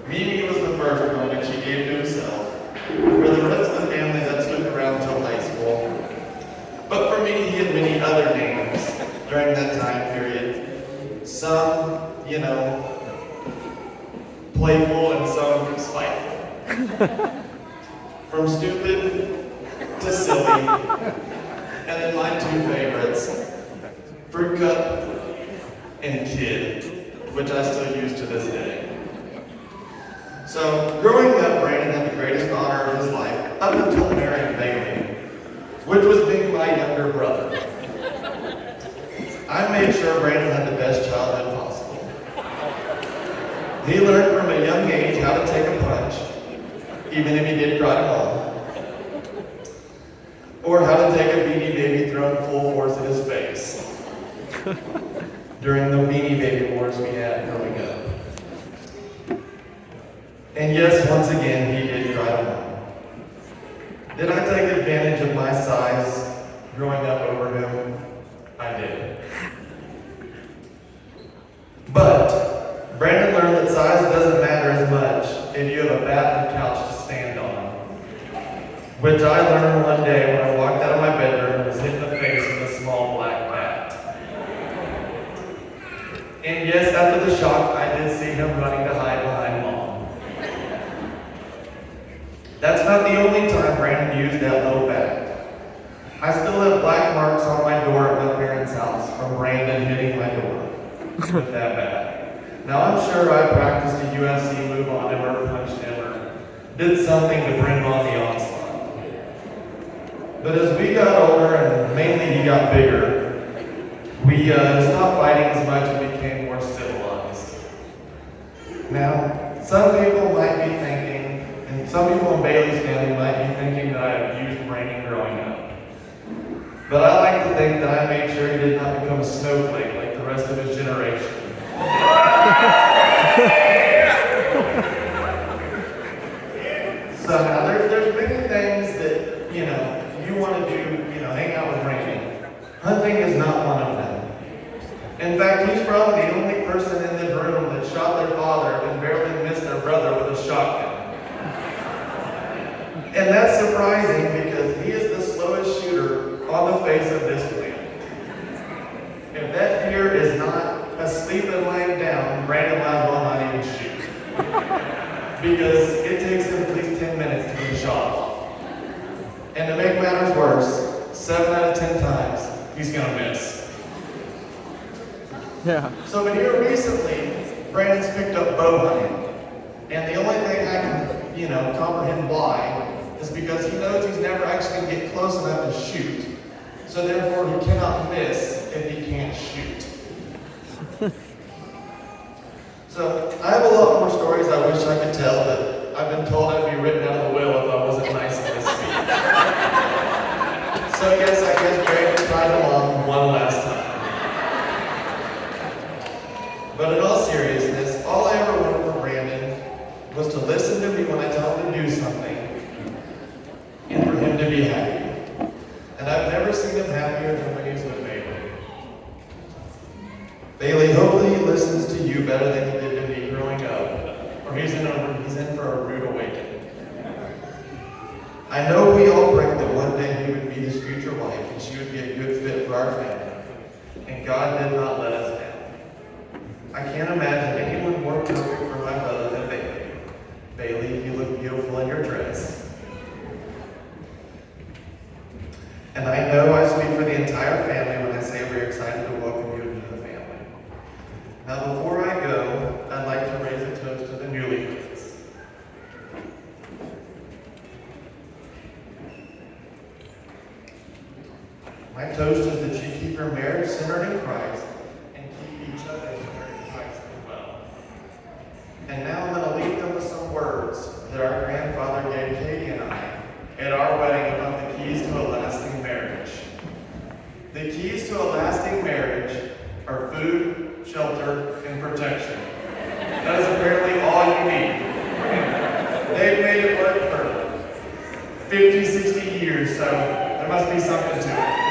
Mimi was the first one, and she gave to himself. For the rest of the family, that stuck around till high school. But for me, he had many other names during that time period. Some, playful and some spiteful. From stupid to silly. And then my two favorites, Fruit Cup and Kid, which I still use to this day. So, growing up, Brandon had the greatest honor of his life, up until marrying Bailey, which was being my younger brother. I made sure Brandon had the best childhood possible. He learned from a young age how to take a punch, even if he did cry at home, or how to take a Beanie Baby thrown full force at his face during the Beanie Baby wars we had growing up. And yes, once again, he did cry alone. Did I take advantage of my size growing up over him? I did. But Brandon learned that size doesn't matter as much if you have a bat and a couch to stand on. Which I learned one day when I walked out of my bedroom and was hit in the face with a small black bat. And yes, after the shock, I did see him running to hide behind Mom. That's not the only time Brandon used that little bat. I still have black marks on my door at my parents' house from Brandon hitting my door with that bat. Now I'm sure I practiced a UFC move on him or punched him or did something to bring on the onslaught. But as we got older and mainly he got bigger, we stopped fighting as much and became more civilized. Now, some people might be thinking, and some people in Bailey's family might be thinking that I abused Brandon growing up. But I like to think that I made sure he did not become a snowflake like the rest of his generation. So now there's many things that, you want to do, hang out with Brandon. Hunting is not one of them. In fact, he's probably the only person in this room that shot their father and barely missed their brother with a shotgun. And that's surprising because he is the slowest shooter on the face of this planet. If that deer is not asleep and laying down, Brandon might well not even shoot. Because it takes him at least 10 minutes to get a shot off. And to make matters worse, 7 out of 10 times, he's gonna miss. Yeah. So, but here recently, Brandon's picked up bow hunting. And the only thing I can, comprehend why is because he knows he's never actually going to get close enough to shoot. So therefore, he cannot miss if he can't shoot. So, I have a lot more stories I wish I could tell, but I've been told I'd be written out of the will if I wasn't nice in this speech. So yes, I guess Brandon tried along one last time. But in all seriousness, all I ever wanted from Brandon was to listen to me when I tell him to do something, and for him to be happy. And I've never seen him happier than when he's with Bailey. Bailey, hopefully he listens to you better than he did to me growing up, or he's in for a rude awakening. I know we all prayed that one day he would be his future wife and she would be a good fit for our family. And God did not let us down. I can't imagine anyone more perfect for my brother than Bailey. Bailey, you look beautiful in your dress. And I know I speak for the entire family when I say we're excited to welcome you into the family. Now before I go, I'd like to raise a toast to the newlyweds. My toast is that you keep your marriage centered in Christ and keep each other centered in Christ as well. And now I'm going to leave them with some words that our grandfather gave Katie and I at our wedding about the keys to a lasting marriage. The keys to a lasting marriage are food, shelter, and protection. That is apparently all you need. They've made it work for 50, 60 years, so there must be something to it.